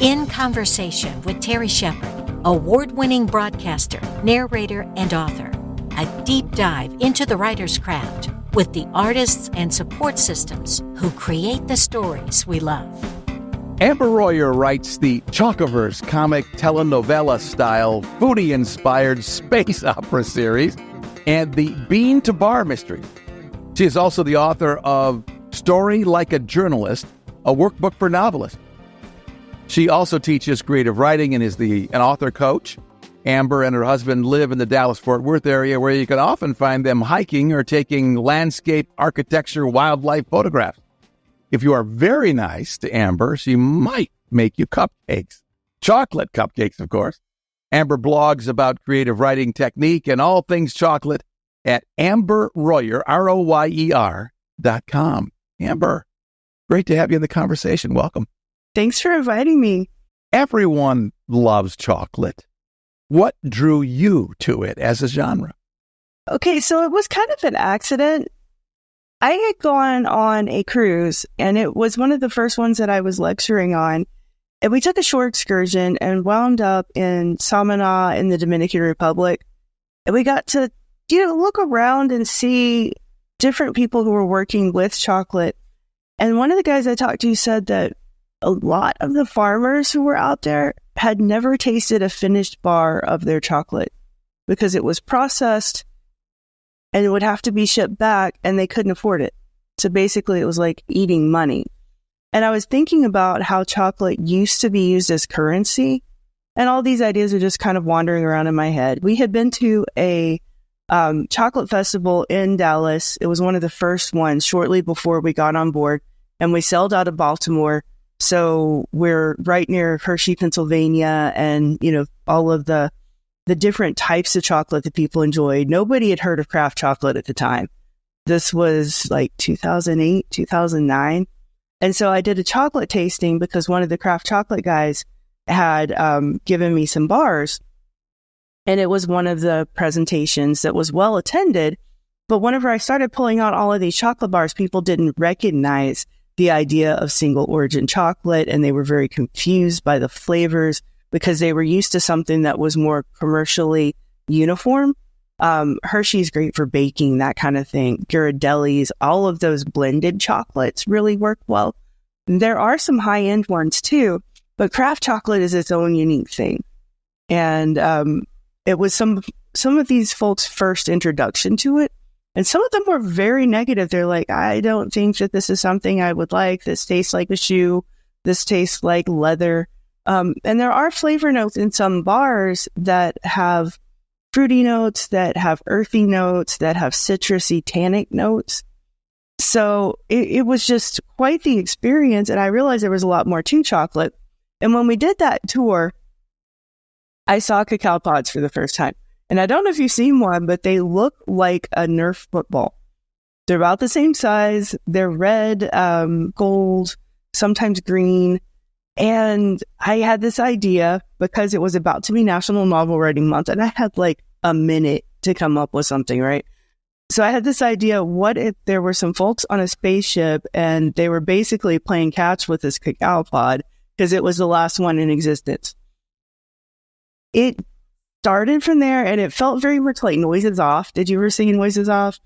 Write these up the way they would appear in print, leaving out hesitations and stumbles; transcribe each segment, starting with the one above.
In Conversation with Terry Shepard, award-winning broadcaster, narrator, and author. A deep dive into the writer's craft with the artists and support systems who create the stories we love. Amber Royer writes the Chalkiverse comic telenovela-style, foodie-inspired space opera series and the Bean to Bar mystery. She is also the author of Story Like a Journalist, a workbook for novelists. She also teaches creative writing and is an author coach. Amber and her husband live in the Dallas-Fort Worth area, where you can often find them hiking or taking landscape, architecture, wildlife photographs. If you are very nice to Amber, she might make you cupcakes. Chocolate cupcakes, of course. Amber blogs about creative writing technique and all things chocolate at Amber Royer, ROYER.com. Amber, great to have you in the conversation. Welcome. Thanks for inviting me. Everyone loves chocolate. What drew you to it as a genre? Okay, so it was kind of an accident. I had gone on a cruise, and it was one of the first ones that I was lecturing on. And we took a short excursion and wound up in Samana in the Dominican Republic. And we got to, look around and see different people who were working with chocolate. And one of the guys I talked to said that a lot of the farmers who were out there had never tasted a finished bar of their chocolate because it was processed and it would have to be shipped back and they couldn't afford it. So basically it was like eating money. And I was thinking about how chocolate used to be used as currency, and all these ideas are just kind of wandering around in my head. We had been to a chocolate festival in Dallas. It was one of the first ones shortly before we got on board, and we sailed out of Baltimore. So we're right near Hershey, Pennsylvania, and, all of the different types of chocolate that people enjoyed. Nobody had heard of craft chocolate at the time. This was like 2008, 2009. And so I did a chocolate tasting because one of the craft chocolate guys had given me some bars. And it was one of the presentations that was well attended. But whenever I started pulling out all of these chocolate bars, people didn't recognize the idea of single origin chocolate, and they were very confused by the flavors because they were used to something that was more commercially uniform. Hershey's great for baking, that kind of thing. Ghirardelli's, all of those blended chocolates really work well. There are some high-end ones too, but craft chocolate is its own unique thing. And it was some of these folks' first introduction to it. And some of them were very negative. They're like, I don't think that this is something I would like. This tastes like a shoe. This tastes like leather. And there are flavor notes in some bars that have fruity notes, that have earthy notes, that have citrusy tannic notes. So it was just quite the experience. And I realized there was a lot more to chocolate. And when we did that tour, I saw cacao pods for the first time. And I don't know if you've seen one, but they look like a Nerf football. They're about the same size. They're red, gold, sometimes green. And I had this idea because it was about to be National Novel Writing Month, and I had like a minute to come up with something, right? So I had this idea, what if there were some folks on a spaceship and they were basically playing catch with this cacao pod because it was the last one in existence. It started from there, and it felt very much like Noises Off. Did you ever see Noises Off?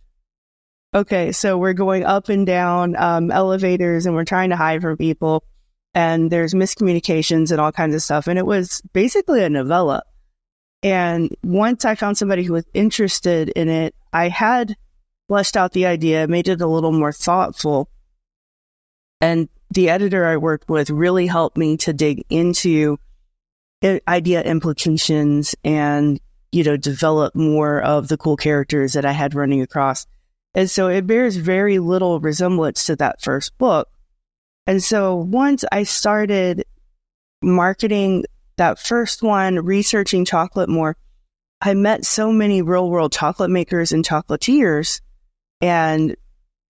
Okay, so we're going up and down elevators, and we're trying to hide from people, and there's miscommunications and all kinds of stuff. And it was basically a novella. And once I found somebody who was interested in it, I had fleshed out the idea, made it a little more thoughtful. And the editor I worked with really helped me to dig into idea implications and, develop more of the cool characters that I had running across. And so it bears very little resemblance to that first book. And so once I started marketing that first one, researching chocolate more, I met so many real world chocolate makers and chocolatiers, and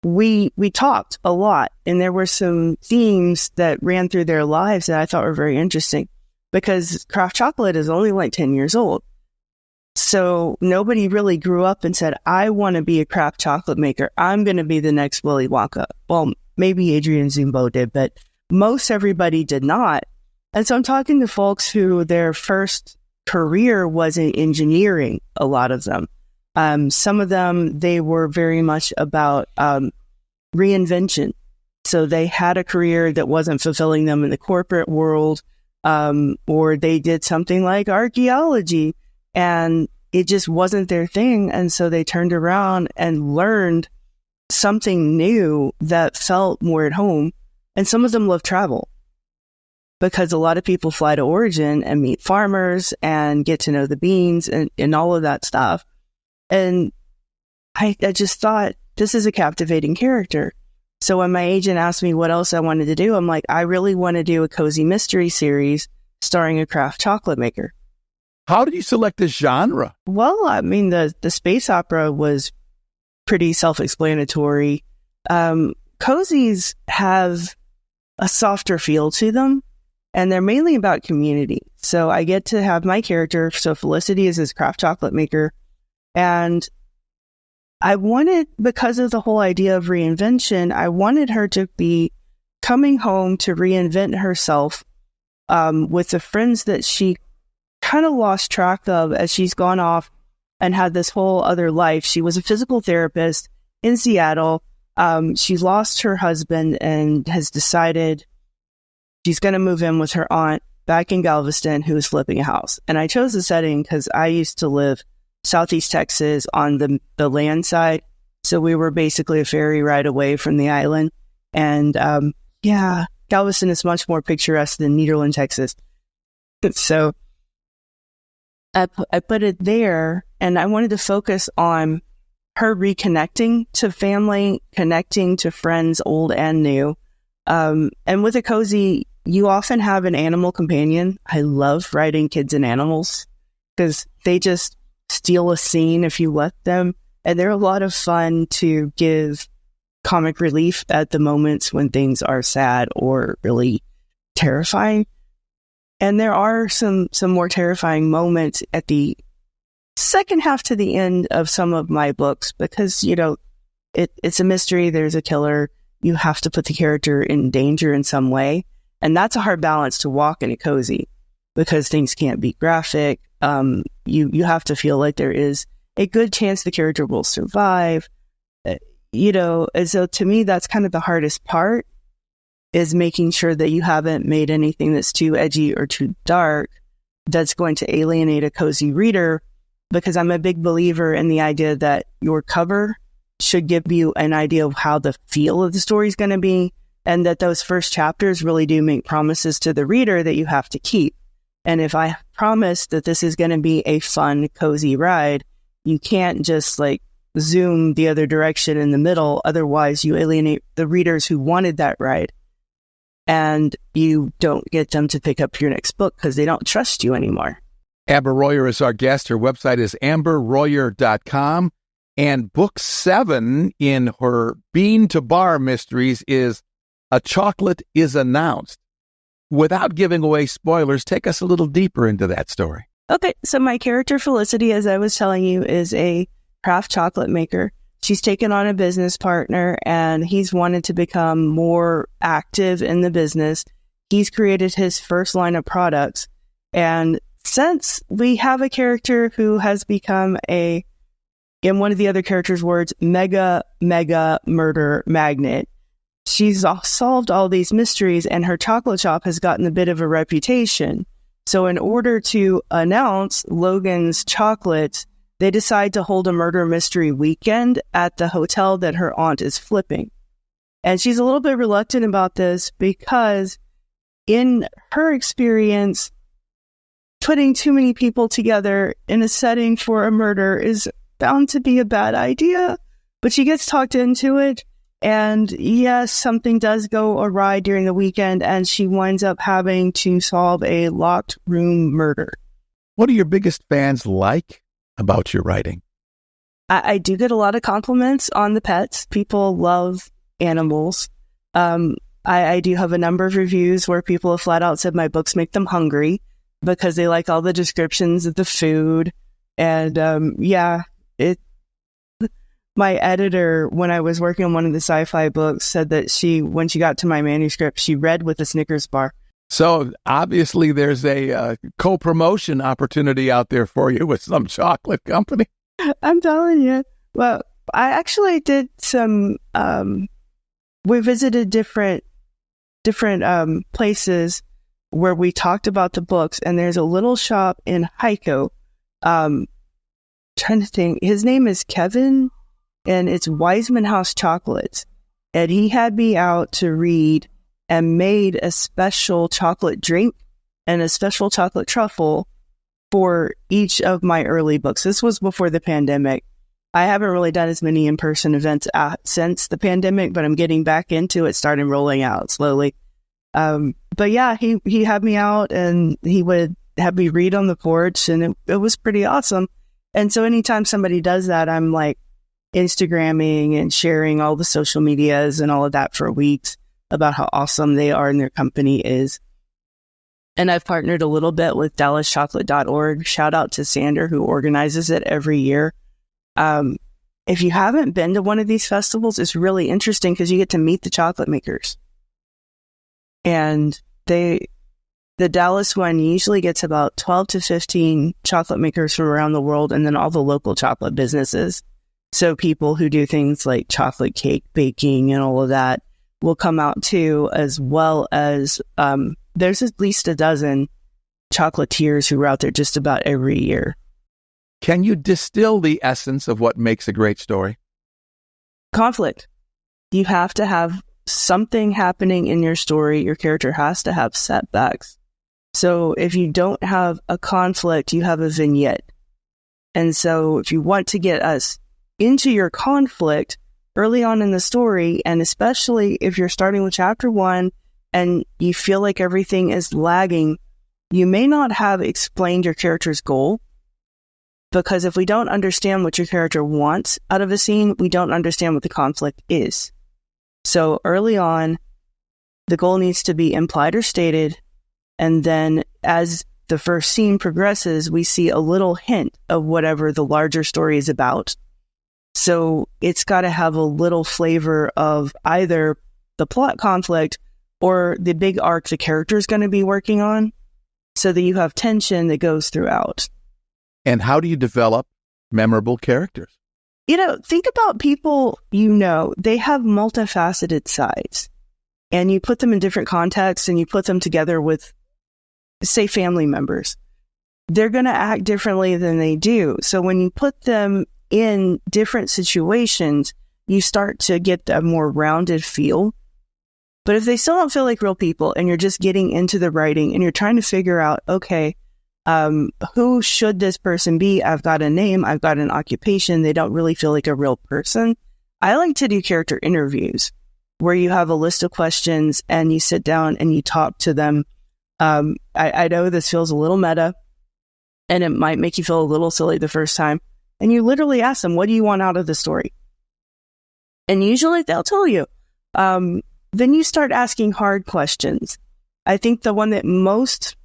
we talked a lot. And there were some themes that ran through their lives that I thought were very interesting, because craft chocolate is only like 10 years old. So nobody really grew up and said, I want to be a craft chocolate maker. I'm going to be the next Willy Wonka. Well, maybe Adrian Zumbo did, but most everybody did not. And so I'm talking to folks who their first career was in engineering, a lot of them. Some of them, they were very much about reinvention. So they had a career that wasn't fulfilling them in the corporate world, or they did something like archaeology and it just wasn't their thing. And so they turned around and learned something new that felt more at home. And some of them love travel because a lot of people fly to Origin and meet farmers and get to know the beans and all of that stuff. And I just thought, this is a captivating character. So when my agent asked me what else I wanted to do, I'm like, I really want to do a cozy mystery series starring a craft chocolate maker. How did you select this genre? Well, I mean, the space opera was pretty self-explanatory. Cozies have a softer feel to them, and they're mainly about community. So I get to have my character, so Felicity is this craft chocolate maker, and I wanted, because of the whole idea of reinvention, I wanted her to be coming home to reinvent herself with the friends that she kind of lost track of as she's gone off and had this whole other life. She was a physical therapist in Seattle. She lost her husband and has decided she's going to move in with her aunt back in Galveston, who is flipping a house. And I chose the setting because I used to live Southeast Texas on the land side. So we were basically a ferry ride away from the island. And Galveston is much more picturesque than Nederland, Texas. So I put it there, and I wanted to focus on her reconnecting to family, connecting to friends, old and new. And with a cozy, you often have an animal companion. I love writing kids and animals because they just steal a scene if you let them. And they're a lot of fun to give comic relief at the moments when things are sad or really terrifying. And there are some more terrifying moments at the second half to the end of some of my books because, it's a mystery. There's a killer. You have to put the character in danger in some way. And that's a hard balance to walk in a cozy because things can't be graphic. You have to feel like there is a good chance the character will survive. And so to me, that's kind of the hardest part, is making sure that you haven't made anything that's too edgy or too dark that's going to alienate a cozy reader, because I'm a big believer in the idea that your cover should give you an idea of how the feel of the story is going to be, and that those first chapters really do make promises to the reader that you have to keep. And if I promise that this is going to be a fun, cozy ride, you can't just zoom the other direction in the middle. Otherwise, you alienate the readers who wanted that ride. And you don't get them to pick up your next book because they don't trust you anymore. Amber Royer is our guest. Her website is amberroyer.com. And book 7 in her Bean to Bar mysteries is A Chocolate is Announced. Without giving away spoilers, take us a little deeper into that story. Okay, so my character Felicity, as I was telling you, is a craft chocolate maker. She's taken on a business partner, and he's wanted to become more active in the business. He's created his first line of products. And since we have a character who has become in one of the other characters' words, mega murder magnet, she's solved all these mysteries, and her chocolate shop has gotten a bit of a reputation. So in order to announce Logan's chocolates, they decide to hold a murder mystery weekend at the hotel that her aunt is flipping. And she's a little bit reluctant about this because in her experience, putting too many people together in a setting for a murder is bound to be a bad idea. But she gets talked into it. And yes, something does go awry during the weekend, and she winds up having to solve a locked room murder. What do your biggest fans like about your writing? I do get a lot of compliments on the pets. People love animals. I do have a number of reviews where people have flat out said my books make them hungry because they like all the descriptions of the food. And my editor, when I was working on one of the sci-fi books, said that when she got to my manuscript, she read with a Snickers bar. So obviously there's a co-promotion opportunity out there for you with some chocolate company. I'm telling you. Well, I actually did some, we visited different places where we talked about the books, and there's a little shop in Haiku. Trying to think, his name is Kevin, and it's Wiseman House Chocolates. And he had me out to read and made a special chocolate drink and a special chocolate truffle for each of my early books. This was before the pandemic. I haven't really done as many in-person events since the pandemic, but I'm getting back into it, starting rolling out slowly. But yeah, he had me out and he would have me read on the porch, and it was pretty awesome. And so anytime somebody does that, I'm like Instagramming and sharing all the social medias and all of that for weeks about how awesome they are and their company is. And I've partnered a little bit with DallasChocolate.org. Shout out to Sander, who organizes it every year. If you haven't been to one of these festivals, it's really interesting because you get to meet the chocolate makers. And the Dallas one usually gets about 12 to 15 chocolate makers from around the world, and then all the local chocolate businesses. So people who do things like chocolate cake baking and all of that will come out too, as well as there's at least a dozen chocolatiers who are out there just about every year. Can you distill the essence of what makes a great story? Conflict. You have to have something happening in your story. Your character has to have setbacks. So if you don't have a conflict, you have a vignette. And so if you want to get us into your conflict early on in the story, and especially if you're starting with chapter 1 and you feel like everything is lagging, you may not have explained your character's goal. Because if we don't understand what your character wants out of a scene, we don't understand what the conflict is. So early on, the goal needs to be implied or stated. And then as the first scene progresses, we see a little hint of whatever the larger story is about. So it's got to have a little flavor of either the plot conflict or the big arc the character is going to be working on, so that you have tension that goes throughout. And how do you develop memorable characters? Think about people they have multifaceted sides, and you put them in different contexts and you put them together with, say, family members. They're going to act differently than they do. So when you put them in different situations, you start to get a more rounded feel. But if they still don't feel like real people and you're just getting into the writing and you're trying to figure out, okay, who should this person be? I've got a name, I've got an occupation. They don't really feel like a real person. I like to do character interviews where you have a list of questions and you sit down and you talk to them. I know this feels a little meta and it might make you feel a little silly the first time. And you literally ask them, what do you want out of the story? And usually they'll tell you. Then you start asking hard questions. I think the one that most,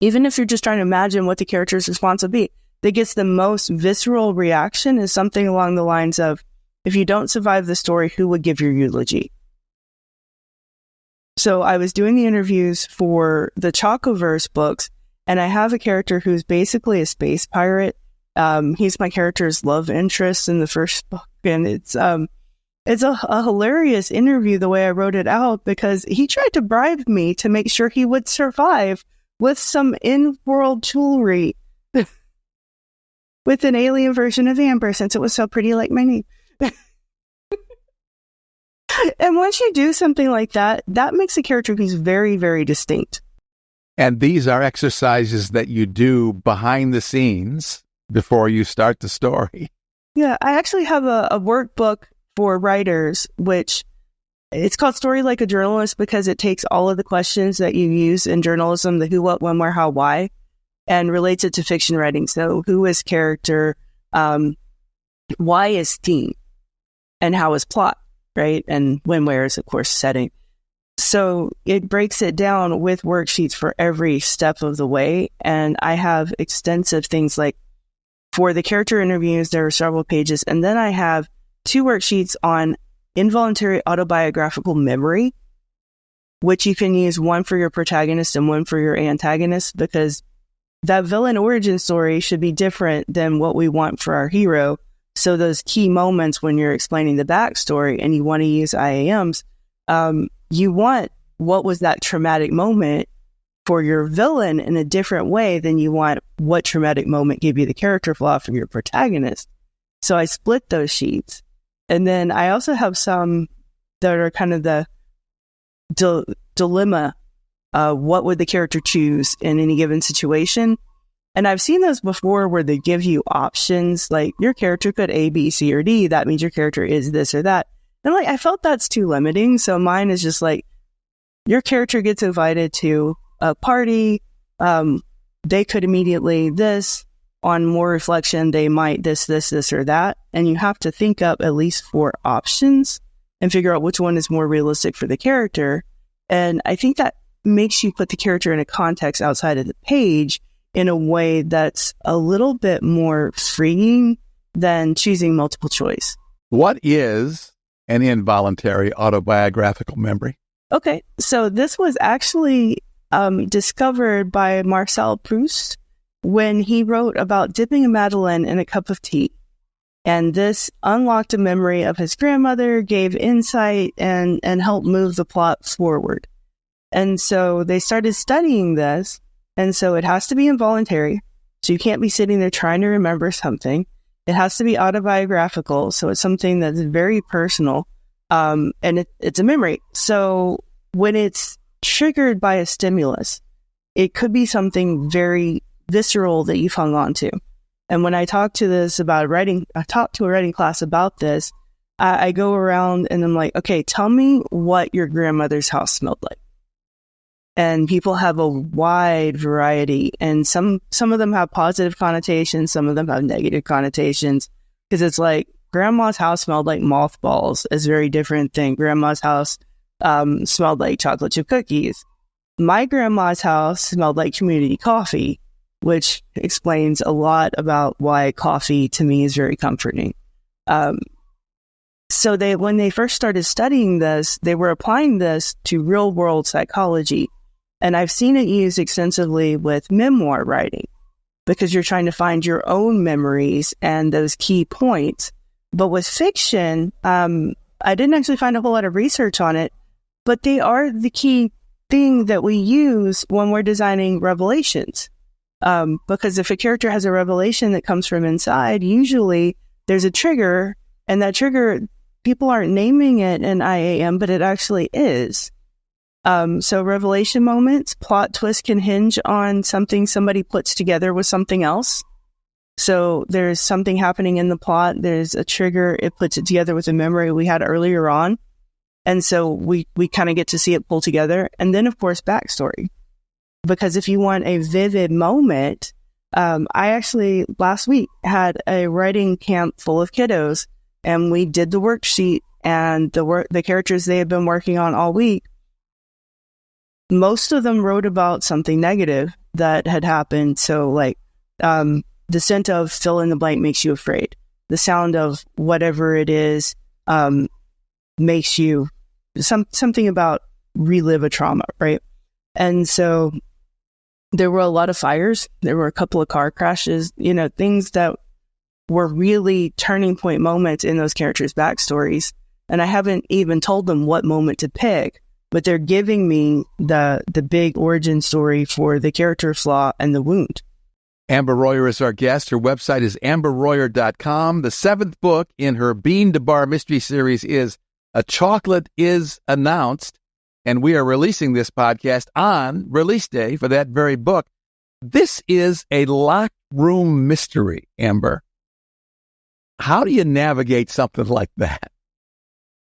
even if you're just trying to imagine what the character's response would be, that gets the most visceral reaction is something along the lines of, if you don't survive the story, who would give your eulogy? So I was doing the interviews for the Chocoverse books, and I have a character who's basically a space pirate. He's my character's love interest in the first book, and it's a hilarious interview the way I wrote it out, because he tried to bribe me to make sure he would survive with some in-world jewelry with an alien version of Amber, since it was so pretty like my name. And once you do something like that, that makes a character who's very, very distinct. And these are exercises that you do behind the scenes before you start the story. Yeah, I actually have a workbook for writers, which it's called Story Like a Journalist, because it takes all of the questions that you use in journalism, the who, what, when, where, how, why, and relates it to fiction writing. So who is character, why is theme, and how is plot, right? And when, where is, of course, setting. So it breaks it down with worksheets for every step of the way. And I have extensive things like, for the character interviews, there are several pages. And then I have 2 worksheets on involuntary autobiographical memory. which you can use one for your protagonist and one for your antagonist, because that villain origin story should be different than what we want for our hero. So those key moments when you're explaining the backstory and you want to use IAMs, you want what was that traumatic moment for your villain in a different way than you want what traumatic moment gave you the character flaw for your protagonist. So I split those sheets. And then I also have some that are kind of the dilemma. What would the character choose in any given situation? And I've seen those before where they give you options, like your character could A, B, C, or D. That means your character is this or that. And like, I felt that's too limiting. So mine is just like, your character gets invited to a party. They could immediately this. On more reflection, they might this, or that. And you have to think up at least 4 options and figure out which one is more realistic for the character. And I think that makes you put the character in a context outside of the page in a way that's a little bit more freeing than choosing multiple choice. What is an involuntary autobiographical memory? Okay, so this was actually discovered by Marcel Proust when he wrote about dipping a Madeleine in a cup of tea. And this unlocked a memory of his grandmother, gave insight, and helped move the plot forward. And so they started studying this. And so it has to be involuntary. So you can't be sitting there trying to remember something. It has to be autobiographical. So it's something that's very personal. And it's a memory. So when it's triggered by a stimulus, it could be something very visceral that you've hung on to. And when I talk to a writing class about this, I go around and I'm like, okay, tell me what your grandmother's house smelled like. And people have a wide variety, and some of them have positive connotations, some of them have negative connotations, because it's like grandma's house smelled like mothballs is a very different thing. Grandma's house smelled like chocolate chip cookies. My grandma's house smelled like community coffee, which explains a lot about why coffee to me is very comforting. So when they first started studying this, they were applying this to real world psychology. And I've seen it used extensively with memoir writing, because you're trying to find your own memories and those key points. But with fiction, I didn't actually find a whole lot of research on it, but they are the key thing that we use when we're designing revelations. Because if a character has a revelation that comes from inside, usually there's a trigger, and that trigger, people aren't naming it in IAM, but it actually is. So revelation moments, plot twists can hinge on something somebody puts together with something else. So there's something happening in the plot. There's a trigger. It puts it together with a memory we had earlier on. And so we kind of get to see it pull together. And then, of course, backstory. Because if you want a vivid moment, I actually last week had a writing camp full of kiddos, and we did the worksheet and the characters they had been working on all week. Most of them wrote about something negative that had happened. So like, the scent of fill in the blank makes you afraid. The sound of whatever it is, makes you something about relive a trauma, right? And so there were a lot of fires. There were a couple of car crashes, things that were really turning point moments in those characters' backstories. And I haven't even told them what moment to pick, but they're giving me the big origin story for the character flaw and the wound. Amber Royer is our guest. Her website is amberroyer.com. The 7th book in her Bean to Bar mystery series is A Chocolate is Announced, and we are releasing this podcast on release day for that very book. This is a locked room mystery, Amber. How do you navigate something like that?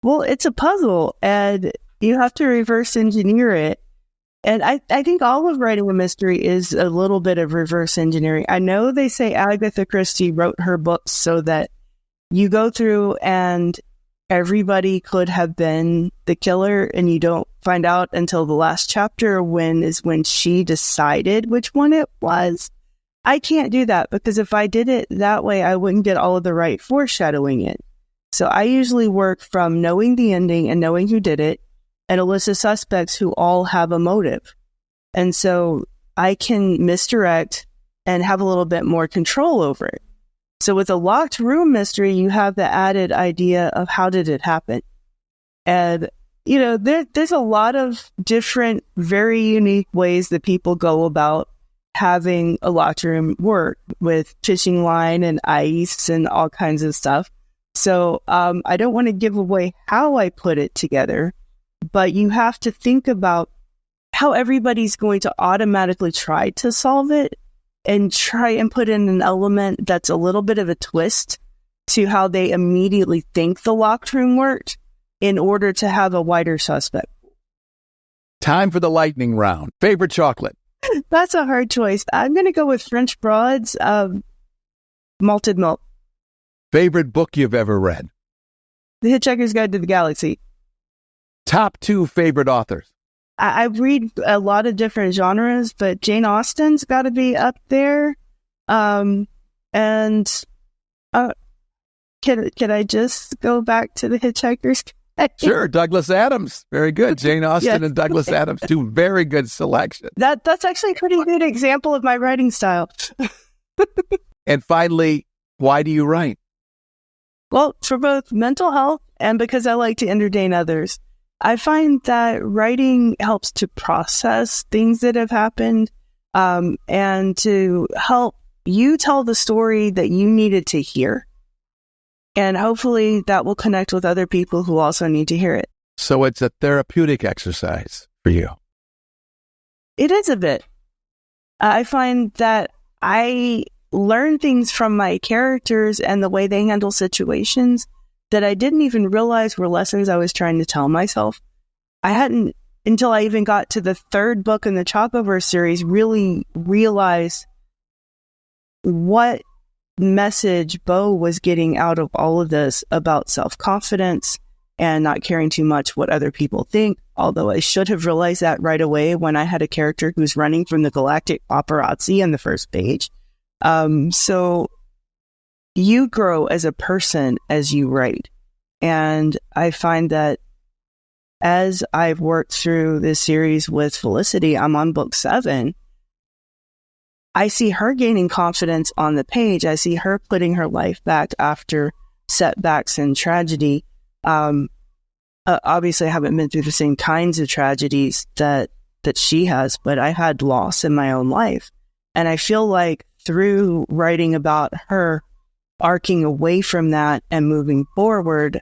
Well, it's a puzzle, and you have to reverse engineer it. And I think all of writing a mystery is a little bit of reverse engineering. I know they say Agatha Christie wrote her books so that you go through and everybody could have been the killer, and you don't find out until the last chapter when she decided which one it was. I can't do that, because if I did it that way, I wouldn't get all of the right foreshadowing in. So I usually work from knowing the ending and knowing who did it, and illicit suspects who all have a motive. And so I can misdirect and have a little bit more control over it. So with a locked room mystery, you have the added idea of how did it happen? And, there's a lot of different, very unique ways that people go about having a locked room work with fishing line and ice and all kinds of stuff. So I don't want to give away how I put it together, but you have to think about how everybody's going to automatically try to solve it and try and put in an element that's a little bit of a twist to how they immediately think the locked room worked in order to have a wider suspect. Time for the lightning round. Favorite chocolate? That's a hard choice. I'm going to go with French Broads, malted milk. Favorite book you've ever read? The Hitchhiker's Guide to the Galaxy. Top 2 favorite authors? I read a lot of different genres, but Jane Austen's got to be up there. Can I just go back to the Hitchhiker's Guide? Sure, Douglas Adams. Very good. Jane Austen and Douglas Adams, 2 very good selections. That's actually a pretty good example of my writing style. And finally, why do you write? Well, for both mental health and because I like to entertain others. I find that writing helps to process things that have happened and to help you tell the story that you needed to hear. And hopefully that will connect with other people who also need to hear it. So it's a therapeutic exercise for you. It is a bit. I find that I learn things from my characters and the way they handle situations that I didn't even realize were lessons I was trying to tell myself. I hadn't, until I even got to the 3rd book in the Chocoverse series, really realized what message Bo was getting out of all of this about self-confidence and not caring too much what other people think, although I should have realized that right away when I had a character who's running from the galactic paparazzi on the first page. So you grow as a person as you write. And I find that as I've worked through this series with Felicity, I'm on book 7. I see her gaining confidence on the page. I see her putting her life back after setbacks and tragedy. Obviously, I haven't been through the same kinds of tragedies that she has, but I had loss in my own life. And I feel like through writing about her arcing away from that and moving forward,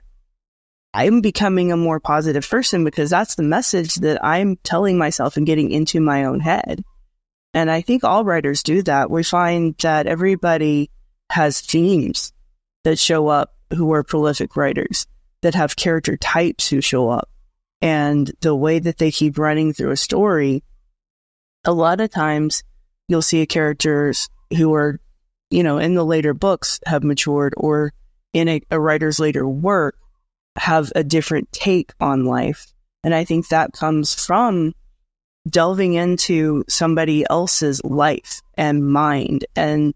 I'm becoming a more positive person because that's the message that I'm telling myself and getting into my own head. And I think all writers do that. We find that everybody has themes that show up who are prolific writers, that have character types who show up. And the way that they keep running through a story, a lot of times you'll see characters who are, in the later books have matured, or in a writer's later work have a different take on life. And I think that comes from delving into somebody else's life and mind and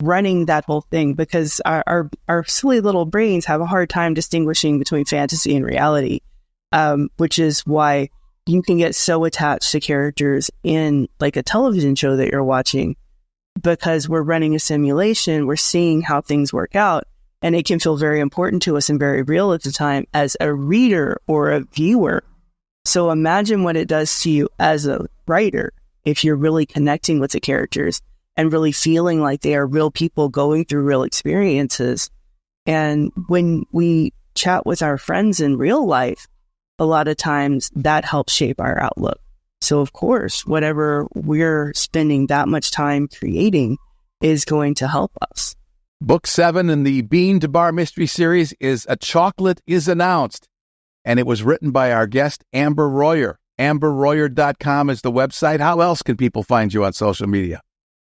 running that whole thing, because our silly little brains have a hard time distinguishing between fantasy and reality, which is why you can get so attached to characters in like a television show that you're watching, because we're running a simulation, we're seeing how things work out, and it can feel very important to us and very real at the time as a reader or a viewer. So imagine what it does to you as a writer if you're really connecting with the characters and really feeling like they are real people going through real experiences. And when we chat with our friends in real life, a lot of times that helps shape our outlook. So of course, whatever we're spending that much time creating is going to help us. Book 7 in the Bean to Bar Mystery Series is A Chocolate is Announced, and it was written by our guest, Amber Royer. AmberRoyer.com is the website. How else can people find you on social media?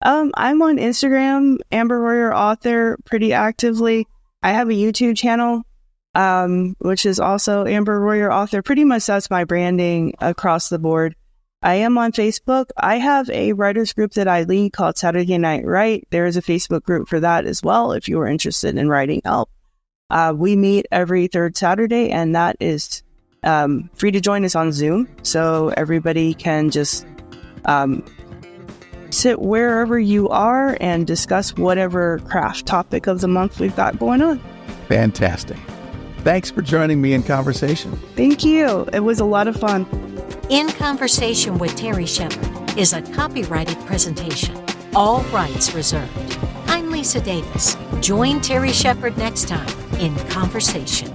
I'm on Instagram, Amber Royer Author, pretty actively. I have a YouTube channel, which is also Amber Royer Author. Pretty much that's my branding across the board. I am on Facebook. I have a writers group that I lead called Saturday Night Write. There is a Facebook group for that as well if you are interested in writing help. We meet every 3rd Saturday, and that is free to join us on Zoom, so everybody can just sit wherever you are and discuss whatever craft topic of the month we've got going on. Fantastic. Thanks for joining me in conversation. Thank you. It was a lot of fun. In Conversation with Terry Shepard is a copyrighted presentation. All rights reserved. I'm Lisa Davis. Join Terry Shepard next time in Conversation.